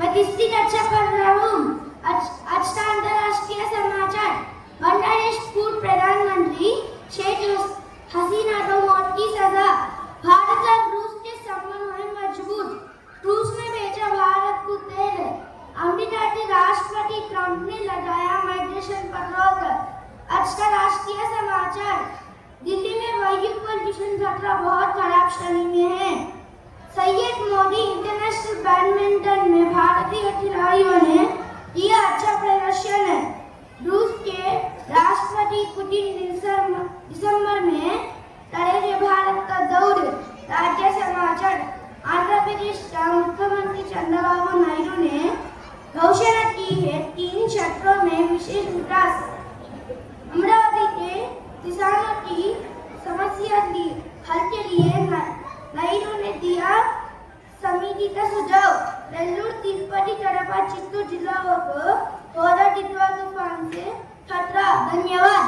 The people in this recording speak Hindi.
प्रतिष्ठित अच्छा कर रहा हूँ। आज का अंतर्राष्ट्रीय समाचार। बांग्लादेश पूर्व प्रधानमंत्री शेख हसीना को मौत की सजा। भारत और रूस के संबंध हुए मजबूत। रूस ने भेजा भारत को तेल। अमेरिका के राष्ट्रपति ट्रंप ने लगाया माइग्रेशन पर रोक। आज का राष्ट्रीय समाचार। दिल्ली में वायु प्रदूषण खतरा बहुत खराब श्रेणी में है। सैयद मोदी इंटरनेशनल बैडमिंटन में भारतीय खिलाड़ियों ने किया अच्छा प्रदर्शन। रूस के राष्ट्रपति पुतिन दिसंबर में करेंगे भारत का दौरे। राज्य समाचार। आंध्र प्रदेश का मुख्यमंत्री चंद्रबाबू नायडू ने घोषणा की है 3 क्षेत्रों में विशेष विकास। अमरावती के किसानों की समस्या की हल के लिए नायडू ने दिया समिति का सुझाव। नेल्लूर, तिरुपति, कड़पा, चित्तूर जिलों को 14 तूफान से खतरा। धन्यवाद।